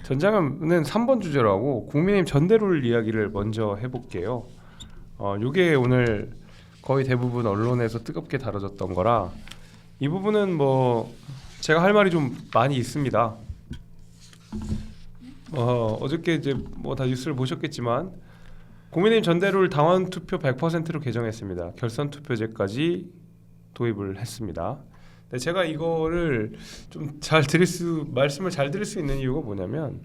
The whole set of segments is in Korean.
전장은 3번 주제로 하고 국민의힘 전대룰 이야기를 먼저 해볼게요. 요게 오늘 거의 대부분 언론에서 뜨겁게 다뤄졌던 거라 이 부분은 뭐 제가 할 말이 좀 많이 있습니다. 어저께 이제 뭐 다 뉴스를 보셨겠지만 국민의힘 전대룰 당원 투표 100%로 개정했습니다. 결선 투표제까지 도입을 했습니다. 근데 제가 이거를 좀 말씀을 잘 드릴 수 있는 이유가 뭐냐면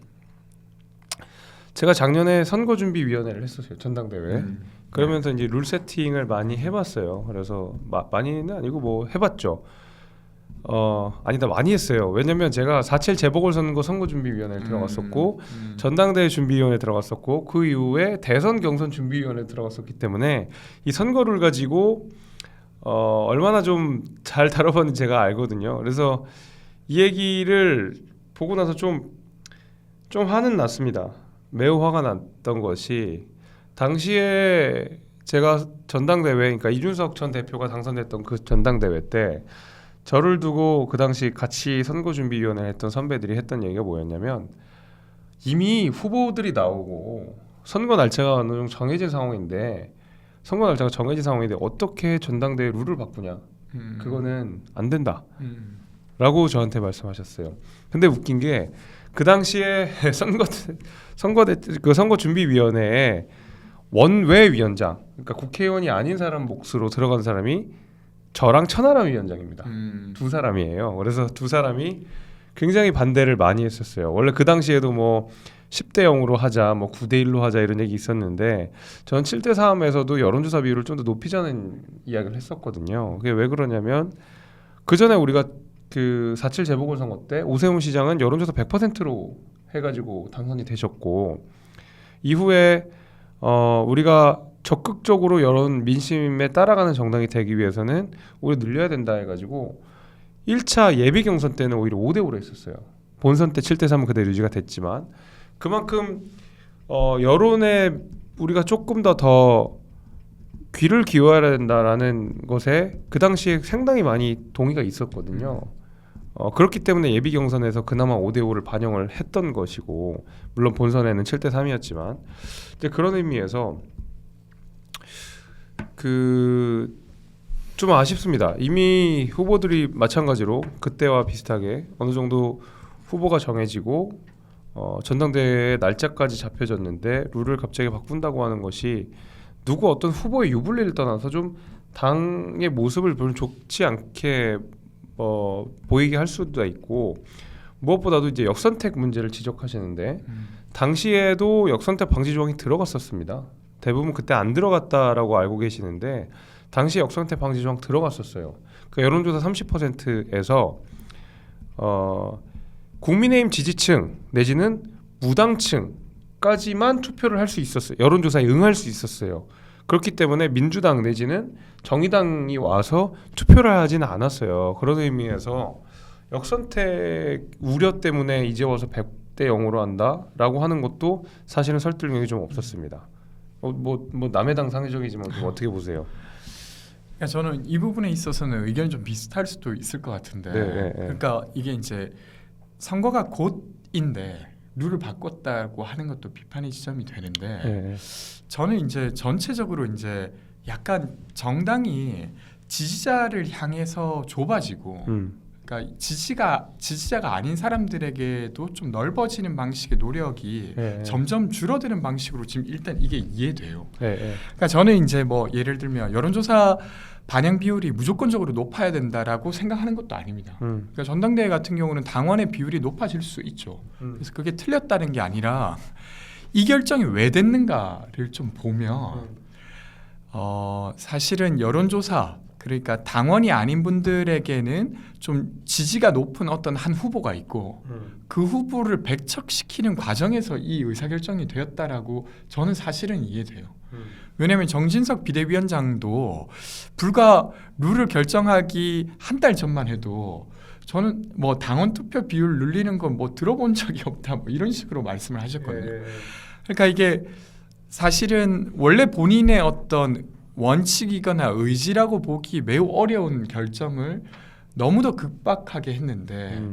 제가 작년에 선거준비위원회를 했었어요. 전당대회. 그러면서 이제 룰 세팅을 많이 해봤어요. 그래서 많이는 아니고 뭐 해봤죠. 아니다 많이 했어요. 왜냐면 제가 4.7 재보궐선거 선거준비위원회에 들어갔었고 전당대회 준비위원회에 들어갔었고 그 이후에 대선 경선 준비위원회에 들어갔었기 때문에 이 선거를 가지고 얼마나 좀 잘 다뤄봤는지 제가 알거든요. 그래서 이 얘기를 보고 나서 좀 화는 났습니다. 매우 화가 났던 것이 당시에 제가 전당대회, 그러니까 이준석 전 대표가 당선됐던 그 전당대회 때 저를 두고 그 당시 같이 선거준비위원회 했던 선배들이 했던 얘기가 뭐였냐면 이미 후보들이 나오고 선거 날짜가 어느 정도 정해진 상황인데 어떻게 전당대회 룰을 바꾸냐? 그거는 안 된다. 라고 저한테 말씀하셨어요. 근데 웃긴 게 그 당시에 선거준비위원회에 원외위원장, 그러니까 국회의원이 아닌 사람 몫으로 들어간 사람이 저랑 천하람 위원장입니다. 두 사람이에요. 그래서 두 사람이 굉장히 반대를 많이 했었어요. 원래 그 당시에도 뭐 10대 0으로 하자, 뭐 9대 1로 하자 이런 얘기 있었는데 저는 7대 3에서도 여론조사 비율을 좀 더 높이자는 이야기를 했었거든요. 그게 왜 그러냐면 그 전에 우리가 그 4.7 재보궐선거 때 오세훈 시장은 여론조사 100%로 해가지고 당선이 되셨고 이후에 우리가 적극적으로 여론 민심에 따라가는 정당이 되기 위해서는 오히려 늘려야 된다 해가지고 1차 예비 경선 때는 오히려 5대 5로 했었어요. 본선 때 7대 3은 그대로 유지가 됐지만 그만큼 여론에 우리가 조금 더 귀를 기울여야 된다라는 것에 그 당시에 상당히 많이 동의가 있었거든요. 그렇기 때문에 예비 경선에서 그나마 5대 5를 반영을 했던 것이고 물론 본선에는 7대 3이었지만 그런 의미에서 좀 아쉽습니다. 이미 후보들이 마찬가지로 그때와 비슷하게 어느 정도 후보가 정해지고 전당대회 날짜까지 잡혀졌는데 룰을 갑자기 바꾼다고 하는 것이 누구 어떤 후보의 유불리를 떠나서 좀 당의 모습을 별로 좋지 않게 보이게 할 수도 있고 무엇보다도 이제 역선택 문제를 지적하시는데 당시에도 역선택 방지 조항이 들어갔었습니다. 대부분 그때 안 들어갔다라고 알고 계시는데 당시 역선택 방지 조항 들어갔었어요. 그 여론조사 30%에서 국민의힘 지지층 내지는 무당층까지만 투표를 할 수 있었어요. 여론조사에 응할 수 있었어요. 그렇기 때문에 민주당 내지는 정의당이 와서 투표를 하지는 않았어요. 그런 의미에서 역선택 우려 때문에 이제 와서 100대 0으로 한다라고 하는 것도 사실은 설득력이 좀 없었습니다. 뭐 남의 당 상의적이지만 어떻게 보세요? 저는 이 부분에 있어서는 의견이 좀 비슷할 수도 있을 것 같은데 그러니까 이게 이제 선거가 곧인데 룰을 바꿨다고 하는 것도 비판의 지점이 되는데 저는 이제 전체적으로 이제 약간 정당이 지지자를 향해서 좁아지고 그러니까 지지자가 아닌 사람들에게도 좀 넓어지는 방식의 노력이 점점 줄어드는 방식으로 지금 일단 이게 이해돼요. 그러니까 저는 이제 뭐 예를 들면 여론조사 반영 비율이 무조건적으로 높아야 된다라고 생각하는 것도 아닙니다. 그러니까 전당대회 같은 경우는 당원의 비율이 높아질 수 있죠. 그래서 그게 틀렸다는 게 아니라 이 결정이 왜 됐는가를 좀 보면 사실은 여론조사 그러니까 당원이 아닌 분들에게는 좀 지지가 높은 어떤 한 후보가 있고 그 후보를 배척시키는 과정에서 이 의사결정이 되었다라고 저는 사실은 이해돼요. 왜냐하면 정진석 비대위원장도 불과 룰을 결정하기 한 달 전만 해도 저는 뭐 당원 투표 비율 늘리는 건 뭐 들어본 적이 없다 뭐 이런 식으로 말씀을 하셨거든요. 그러니까 이게 사실은 원래 본인의 어떤 원칙이거나 의지라고 보기 매우 어려운 결정을 너무도 급박하게 했는데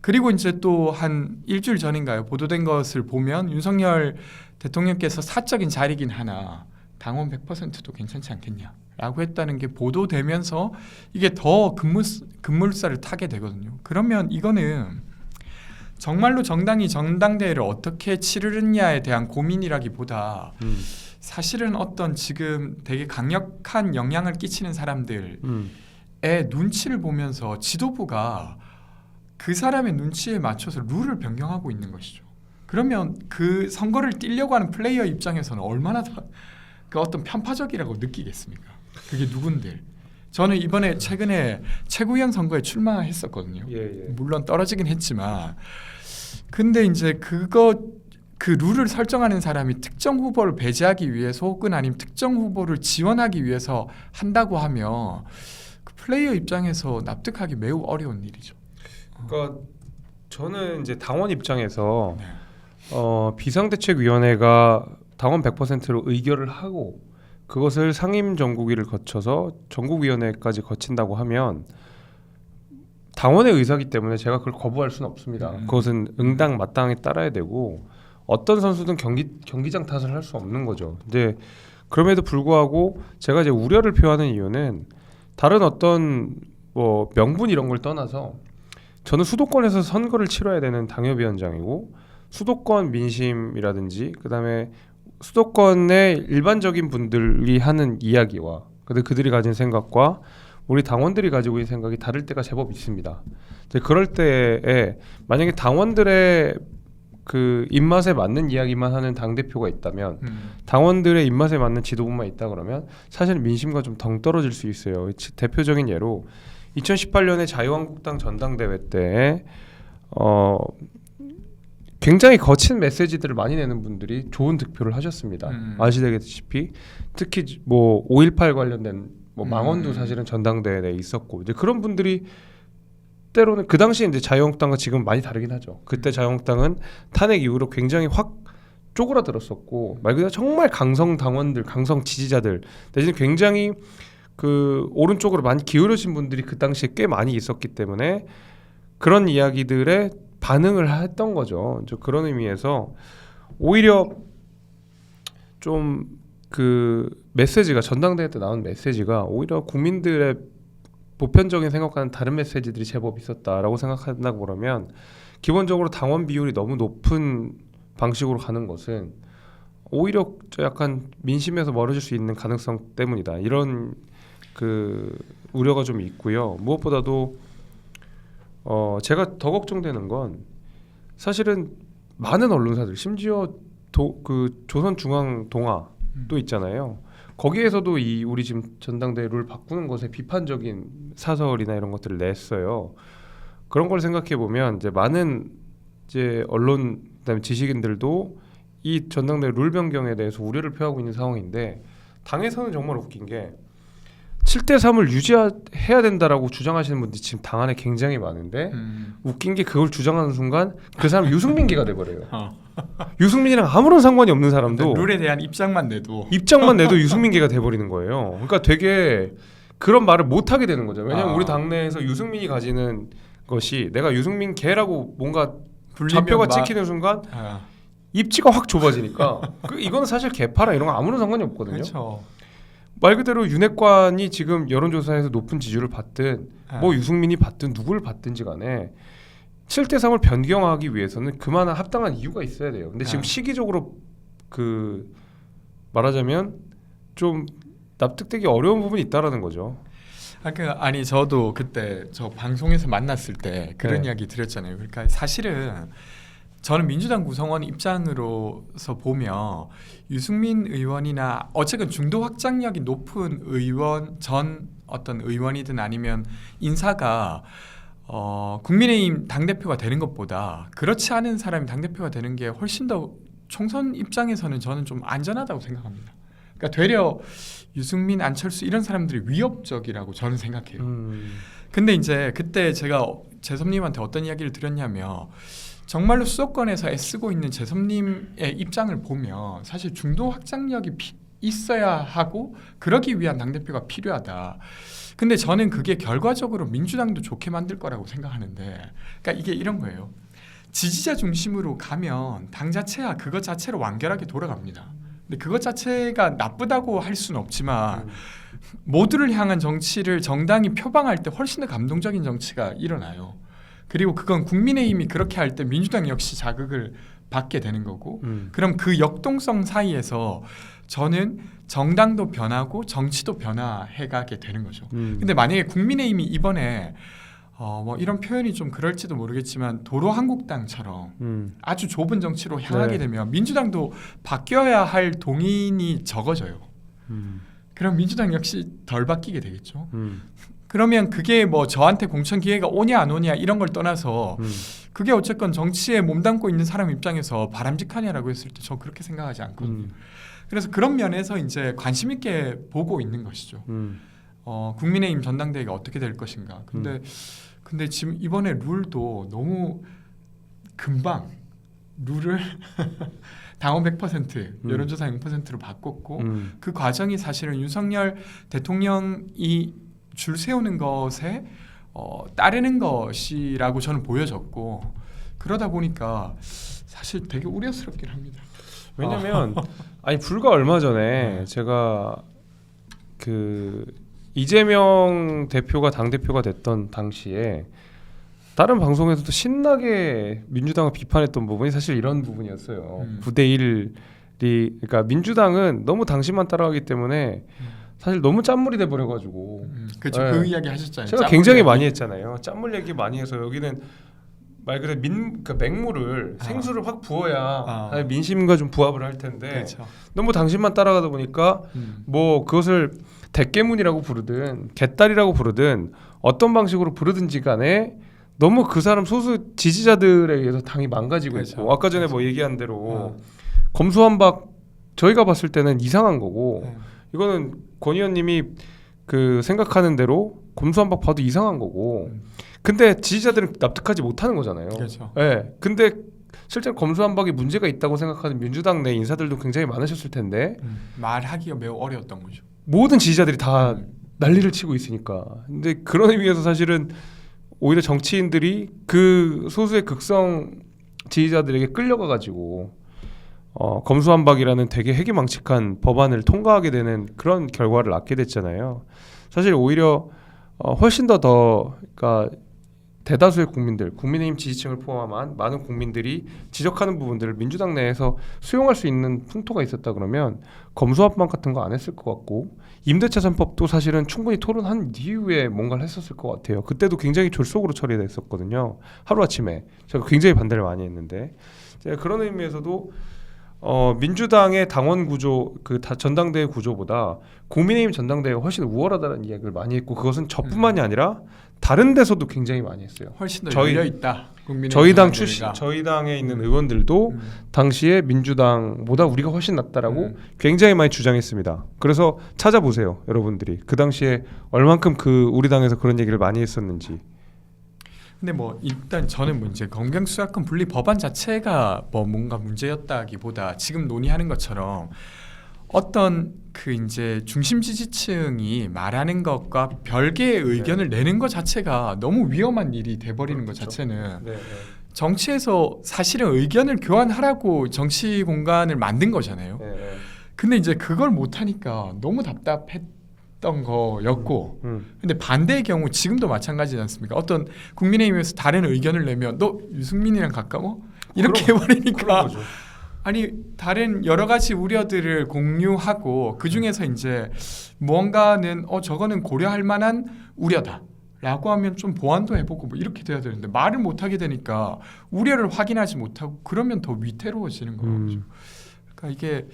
그리고 이제 또 한 일주일 전인가요? 보도된 것을 보면 윤석열 대통령께서 사적인 자리긴 하나 당원 100%도 괜찮지 않겠냐라고 했다는 게 보도되면서 이게 더 급물살을 타게 되거든요. 그러면 이거는 정말로 정당이 전당대회를 어떻게 치르느냐에 대한 고민이라기보다 사실은 어떤 지금 되게 강력한 영향을 끼치는 사람들의 눈치를 보면서 지도부가 그 사람의 눈치에 맞춰서 룰을 변경하고 있는 것이죠. 그러면 그 선거를 뛰려고 하는 플레이어 입장에서는 얼마나 그 어떤 편파적이라고 느끼겠습니까? 그게 누군들. 저는 이번에 최근에 최고위원 선거에 출마했었거든요. 물론 떨어지긴 했지만 근데 이제 그 룰을 설정하는 사람이 특정 후보를 배제하기 위해서 혹은 아니면 특정 후보를 지원하기 위해서 한다고 하면 그 플레이어 입장에서 납득하기 매우 어려운 일이죠. 그러니까 저는 이제 당원 입장에서 네. 비상대책위원회가 당원 100%로 의결을 하고 그것을 상임정국위를 거쳐서 전국위원회까지 거친다고 하면 당원의 의사기 때문에 제가 그걸 거부할 수는 없습니다. 그것은 응당 마땅히 따라야 되고 어떤 선수든 경기장 탓을 할 수 없는 거죠. 근데 그럼에도 불구하고 제가 이제 우려를 표하는 이유는 다른 어떤 뭐 명분 이런 걸 떠나서 저는 수도권에서 선거를 치러야 되는 당협위원장이고 수도권 민심이라든지 그다음에 수도권의 일반적인 분들이 하는 이야기와 그들이 가진 생각과 우리 당원들이 가지고 있는 생각이 다를 때가 제법 있습니다. 그럴 때에 만약에 당원들의 그 입맛에 맞는 이야기만 하는 당 대표가 있다면 당원들의 입맛에 맞는 지도부만 있다 그러면 사실 민심과 좀 덩떨어질 수 있어요. 대표적인 예로 2018년에 자유한국당 전당대회 때 굉장히 거친 메시지들을 많이 내는 분들이 좋은 득표를 하셨습니다. 아시다시피 특히 뭐 5.18 관련된 뭐 망언도 사실은 전당대회에 내에 있었고 이제 그런 분들이 때로는 그 당시에 이제 자유한국당과 지금 많이 다르긴 하죠. 그때 자유한국당은 탄핵 이후로 굉장히 확 쪼그라들었었고 말 그대로 정말 강성 당원들, 강성 지지자들 대신 굉장히 그 오른쪽으로 많이 기울어진 분들이 그 당시에 꽤 많이 있었기 때문에 그런 이야기들에 반응을 했던 거죠. 그런 의미에서 오히려 좀 그 메시지가 전당대회 때 나온 메시지가 오히려 국민들의 보편적인 생각과는 다른 메시지들이 제법 있었다라고 생각한다고 그러면 기본적으로 당원 비율이 너무 높은 방식으로 가는 것은 오히려 약간 민심에서 멀어질 수 있는 가능성 때문이다. 이런 그 우려가 좀 있고요. 무엇보다도 제가 더 걱정되는 건 사실은 많은 언론사들 심지어 그 조선중앙동아도 있잖아요. 거기에서도 이 우리 지금 전당대회 룰 바꾸는 것에 비판적인 사설이나 이런 것들을 냈어요. 그런 걸 생각해 보면 이제 많은 이제 언론 그다음에 지식인들도 이 전당대회 룰 변경에 대해서 우려를 표하고 있는 상황인데 당에서는 정말 웃긴 게 7대3을 유지해야 된다라고 주장하시는 분들이 지금 당 안에 굉장히 많은데 웃긴 게 그걸 주장하는 순간 그 사람 유승민계가 돼버려요. 유승민이랑 아무런 상관이 없는 사람도 룰에 대한 입장만 내도 유승민계가 돼버리는 거예요. 그러니까 되게 그런 말을 못하게 되는 거죠. 왜냐하면 우리 당내에서 유승민이 가지는 것이 내가 유승민계라고 뭔가 좌표가 찍히는 순간 입지가 확 좁아지니까 이거는 사실 개파라 이런 거 아무런 상관이 없거든요. 그렇죠. 말 그대로 윤핵관이 지금 여론조사에서 높은 지지를 받든 뭐 유승민이 받든 누구를 받든지 간에 7대3을 변경하기 위해서는 그만한 합당한 이유가 있어야 돼요. 근데 지금 시기적으로 그 말하자면 좀 납득되기 어려운 부분이 있다라는 거죠. 아니 저도 그때 저 방송에서 만났을 때 그런 이야기 드렸잖아요. 그러니까 사실은 저는 민주당 구성원 입장으로서 보면 유승민 의원이나 어쨌든 중도 확장력이 높은 의원 전 어떤 의원이든 아니면 인사가 국민의힘 당대표가 되는 것보다 그렇지 않은 사람이 당대표가 되는 게 훨씬 더 총선 입장에서는 저는 좀 안전하다고 생각합니다. 그러니까 되려 유승민, 안철수 이런 사람들이 위협적이라고 저는 생각해요. 근데 이제 그때 제가 재섭님한테 어떤 이야기를 드렸냐면 정말로 수도권에서 애쓰고 있는 재섭님의 입장을 보면 사실 중도 확장력이 있어야 하고 그러기 위한 당대표가 필요하다. 근데 저는 그게 결과적으로 민주당도 좋게 만들 거라고 생각하는데, 그러니까 이게 이런 거예요. 지지자 중심으로 가면 당 자체가 그것 자체로 완결하게 돌아갑니다. 근데 그것 자체가 나쁘다고 할 수는 없지만 모두를 향한 정치를 정당이 표방할 때 훨씬 더 감동적인 정치가 일어나요. 그리고 그건 국민의힘이 그렇게 할 때 민주당 역시 자극을 받게 되는 거고, 그럼 그 역동성 사이에서 저는 정당도 변하고 정치도 변화해가게 되는 거죠. 근데 만약에 국민의힘이 이번에 뭐 이런 표현이 좀 그럴지도 모르겠지만 도로 한국당처럼 아주 좁은 정치로 향하게 되면 민주당도 바뀌어야 할 동인이 적어져요. 그럼 민주당 역시 덜 바뀌게 되겠죠. 그러면 그게 뭐 저한테 공천 기회가 오냐 안 오냐 이런 걸 떠나서 그게 어쨌건 정치에 몸담고 있는 사람 입장에서 바람직하냐라고 했을 때 저 그렇게 생각하지 않거든요. 그래서 그런 면에서 이제 관심 있게 보고 있는 것이죠. 국민의힘 전당대회가 어떻게 될 것인가. 근데 지금 이번에 룰도 너무 금방 룰을 당원 100% 여론조사 0%로 바꿨고 그 과정이 사실은 윤석열 대통령이 줄 세우는 것에 따르는 것이라고 저는 보여졌고, 그러다 보니까 사실 되게 우려스럽긴 합니다. 왜냐면 아니 불과 얼마 전에 제가 그 이재명 대표가 당 대표가 됐던 당시에 다른 방송에서도 신나게 민주당을 비판했던 부분이 사실 이런 부분이었어요. 9대1이 그러니까 민주당은 너무 당신만 따라가기 때문에 사실 너무 짠물이 돼 버려가지고. 그렇죠. 그 이야기 하셨잖아요. 제가 굉장히 많이 했잖아요. 짠물 얘기 많이 해서 여기는 말 그대로 그러니까 맹물을 생수를 확 부어야 민심과 좀 부합을 할 텐데 그렇죠. 너무 당신만 따라가다 보니까 뭐 그것을 대깨문이라고 부르든 개딸이라고 부르든 어떤 방식으로 부르든지 간에 너무 그 사람 소수 지지자들에 의해서 당이 망가지고 그렇죠. 있고, 아까 전에 뭐 얘기한 대로 검수완박 저희가 봤을 때는 이상한 거고 이거는 권 의원님이 그 생각하는 대로 검수완박 봐도 이상한 거고, 근데 지지자들은 납득하지 못하는 거잖아요. 그렇죠. 네. 근데 실제로 검수완박에 문제가 있다고 생각하는 민주당 내 인사들도 굉장히 많으셨을 텐데 말하기가 매우 어려웠던 거죠. 모든 지지자들이 다 난리를 치고 있으니까. 근데 그런 의미에서 사실은 오히려 정치인들이 그 소수의 극성 지지자들에게 끌려가가지고 검수완박이라는 되게 해기망측한 법안을 통과하게 되는 그런 결과를 낳게 됐잖아요. 사실 오히려 훨씬 더 그러니까 대다수의 국민들, 국민의힘 지지층을 포함한 많은 국민들이 지적하는 부분들을 민주당 내에서 수용할 수 있는 풍토가 있었다 그러면 검수완박 같은 거 안 했을 것 같고, 임대차 3법도 사실은 충분히 토론한 이후에 뭔가를 했었을 것 같아요. 그때도 굉장히 졸속으로 처리됐었거든요. 하루아침에 제가 굉장히 반대를 많이 했는데, 제가 그런 의미에서도 민주당의 당원 구조, 그 전당대회 구조보다 국민의힘 전당대회가 훨씬 우월하다는 이야기를 많이 했고, 그것은 저뿐만이 아니라 다른 데서도 굉장히 많이 했어요. 훨씬 더 열려 있다. 저희 당 출신, 저희 당에 있는 의원들도 당시에 민주당보다 우리가 훨씬 낫다라고 굉장히 많이 주장했습니다. 그래서 찾아보세요, 여러분들이 그 당시에 얼만큼 그 우리 당에서 그런 얘기를 많이 했었는지. 근데 뭐 일단 저는 뭐 이제 검경수사권 분리 법안 자체가 뭐 뭔가 문제였다기보다 지금 논의하는 것처럼 어떤 그 이제 중심 지지층이 말하는 것과 별개의 의견을 내는 것 자체가 너무 위험한 일이 돼버리는 것 자체는 정치에서 사실은 의견을 교환하라고 정치 공간을 만든 거잖아요. 근데 이제 그걸 못하니까 너무 답답했던 거였고, 근데 반대의 경우 지금도 마찬가지지 않습니까? 어떤 국민의힘에서 다른 의견을 내면 너 유승민이랑 가까워? 이렇게 해버리니까 아니 다른 여러 가지 우려들을 공유하고 그 중에서 이제 무언가는 저거는 고려할 만한 우려다라고 하면 좀 보완도 해보고 뭐 이렇게 돼야 되는데 말을 못하게 되니까 우려를 확인하지 못하고 그러면 더 위태로워지는 거죠. 그러니까 이게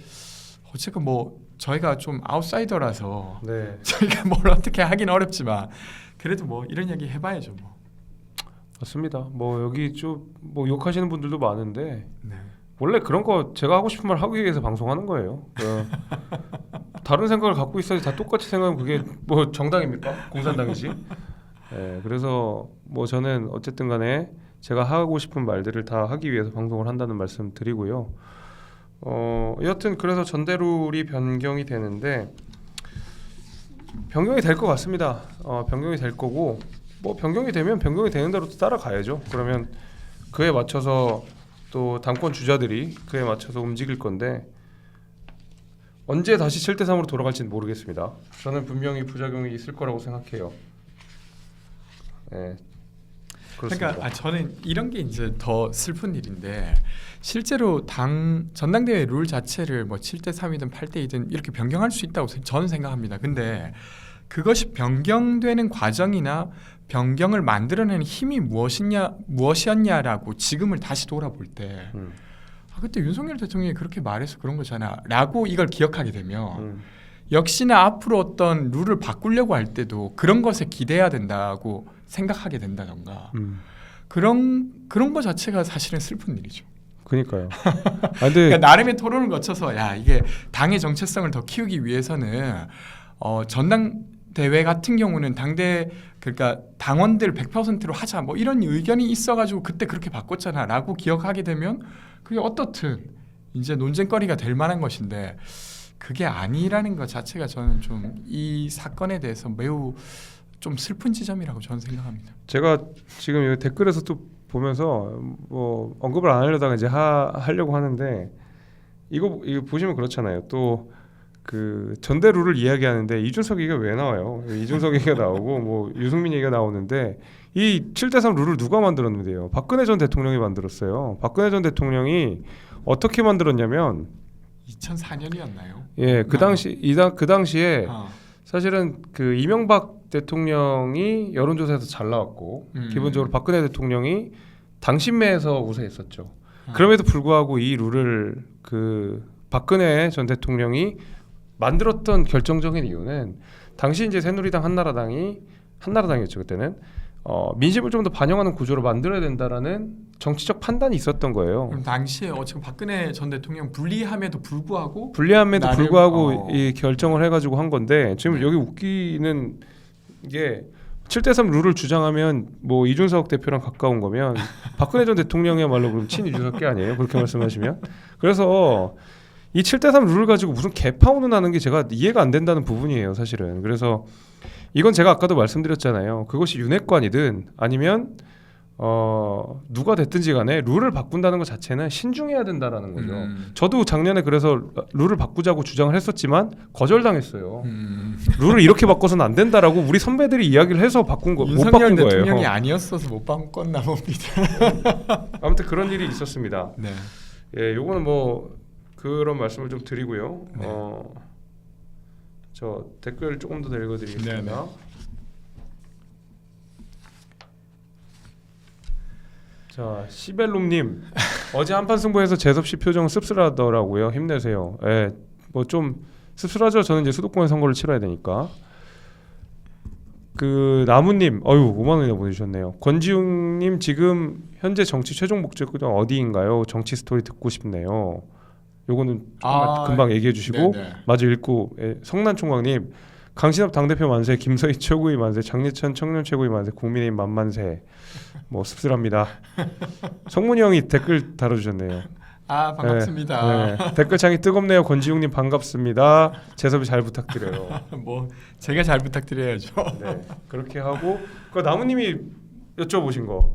어쨌든 뭐 저희가 좀 아웃사이더라서 저희가 뭘 어떻게 하긴 어렵지만 그래도 뭐 이런 얘기 해봐야죠. 뭐. 맞습니다. 뭐 여기 좀 뭐 욕하시는 분들도 많은데. 원래 그런 거 제가 하고 싶은 말 하기 위해서 방송하는 거예요. 다른 생각을 갖고 있어야지 다 똑같이 생각하면 그게 뭐 정당입니까? 공산당이지. 그래서 뭐 저는 어쨌든 간에 제가 하고 싶은 말들을 다 하기 위해서 방송을 한다는 말씀 드리고요. 여하튼 그래서 전대룰이 변경이 되는데 변경이 될 것 같습니다. 변경이 될 거고 뭐 변경이 되면 변경이 되는 대로 또 따라가야죠. 그러면 그에 맞춰서 또 당권 주자들이 그에 맞춰서 움직일 건데 언제 다시 7대3으로 돌아갈지는 모르겠습니다. 저는 분명히 부작용이 있을 거라고 생각해요. 네, 그렇습니다. 그러니까 저는 이런 게 이제 더 슬픈 일인데 실제로 전당대회 룰 자체를 뭐 7대3이든 8대2든 이렇게 변경할 수 있다고 저는 생각합니다. 근데 그것이 변경되는 과정이나 변경을 만들어내는 힘이 무엇이었냐라고 지금을 다시 돌아볼 때 그때 윤석열 대통령이 그렇게 말해서 그런 거잖아 라고 이걸 기억하게 되면 역시나 앞으로 어떤 룰을 바꾸려고 할 때도 그런 것에 기대해야 된다고 생각하게 된다던가 그런 거 자체가 사실은 슬픈 일이죠. 그러니까요. 그러니까 나름의 토론을 거쳐서 야 이게 당의 정체성을 더 키우기 위해서는 전당대회 같은 경우는 그러니까 당원들 100%로 하자 뭐 이런 의견이 있어가지고 그때 그렇게 바꿨잖아라고 기억하게 되면 그게 어떻든 이제 논쟁거리가 될 만한 것인데 그게 아니라는 것 자체가 저는 좀 이 사건에 대해서 매우 좀 슬픈 지점이라고 저는 생각합니다. 제가 지금 이 댓글에서 또 보면서 뭐 언급을 안 하려다가 이제 하려고 하는데 이거 보시면 그렇잖아요. 또 그 전대룰을 이야기하는데 이준석 얘기가 왜 나와요? 이준석 얘기가 나오고 뭐 유승민 얘기가 나오는데 이 7대3 룰을 누가 만들었는데요? 박근혜 전 대통령이 만들었어요. 박근혜 전 대통령이 어떻게 만들었냐면 2004년이었나요? 예, 그 당시에 사실은 그 이명박 대통령이 여론조사에서 잘 나왔고 기본적으로 박근혜 대통령이 당신매에서 우세했었죠. 그럼에도 불구하고 이 룰을 그 박근혜 전 대통령이 만들었던 결정적인 이유는 당시 이제 새누리당 한나라당이었죠 그때는 민심을 좀 더 반영하는 구조로 만들어야 된다라는 정치적 판단이 있었던 거예요. 그럼 당시에 지금 박근혜 전 대통령 불리함에도 불구하고 이 결정을 해가지고 한 건데 지금 여기 웃기는 게 7대3 룰을 주장하면 뭐 이준석 대표랑 가까운 거면 박근혜 전 대통령이야말로 그럼 친 이준석계 아니에요? 그렇게 말씀하시면 그래서 이 7대3 룰을 가지고 무슨 개파운을 하는 게 제가 이해가 안 된다는 부분이에요 사실은. 그래서 이건 제가 아까도 말씀드렸잖아요. 그것이 윤핵관이든 아니면 누가 됐든지 간에 룰을 바꾼다는 것 자체는 신중해야 된다라는 거죠. 저도 작년에 그래서 룰을 바꾸자고 주장을 했었지만 거절당했어요. 룰을 이렇게 바꿔서는 안 된다라고 우리 선배들이 이야기를 해서 못 바꾼 거예요. 윤석열 대통령이 아니었어서 못 바꿨나 봅니다. 아무튼 그런 일이 있었습니다. 네. 예, 요거는 뭐 그런 말씀을 좀 드리고요. 네. 저 댓글 조금 더 읽어드리겠습니다. 네. 자, 시벨롬님 어제 한판 승부에서 재섭씨 표정 씁쓸하더라고요. 힘내세요. 예, 뭐 좀 씁쓸하죠. 저는 이제 수도권에 선거를 치러야 되니까. 그 나무님, 5만 원이나 보내주셨네요. 권지웅님 지금 현재 정치 최종 목적은 어디인가요? 정치 스토리 듣고 싶네요. 요거는 금방 얘기해 주시고 마저 읽고 성난총각님 강신업 당대표 만세, 김서희 최고위 만세, 장례천 청년 최고위 만세, 국민의힘 만만세. 뭐 씁쓸합니다. 성문이 형이 댓글 달아주셨네요. 반갑습니다. 네. 댓글창이 뜨겁네요. 권지웅님 반갑습니다. 재섭이 잘 부탁드려요. 뭐 제가 잘 부탁드려야죠. 네, 그렇게 하고 그 나무님이 여쭤보신 거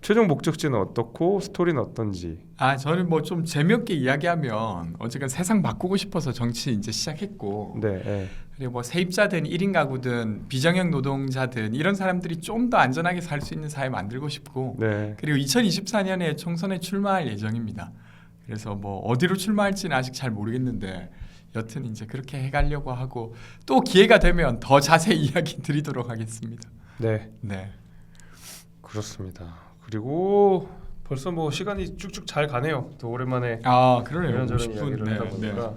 최종 목적지는 어떻고 스토리는 어떤지. 저는 뭐 좀 재미없게 이야기하면 어쨌든 세상 바꾸고 싶어서 정치 이제 시작했고. 네. 그리고 뭐 세입자든 1인 가구든 비정형 노동자든 이런 사람들이 좀 더 안전하게 살 수 있는 사회 만들고 싶고. 네. 그리고 2024년에 총선에 출마할 예정입니다. 그래서 뭐 어디로 출마할지는 아직 잘 모르겠는데 여튼 이제 그렇게 해가려고 하고 또 기회가 되면 더 자세히 이야기 드리도록 하겠습니다. 네. 그렇습니다. 그리고 벌써 뭐 시간이 쭉쭉 잘 가네요. 또 오랜만에 그러네요. 이런저런 이야기를 하다 보니까.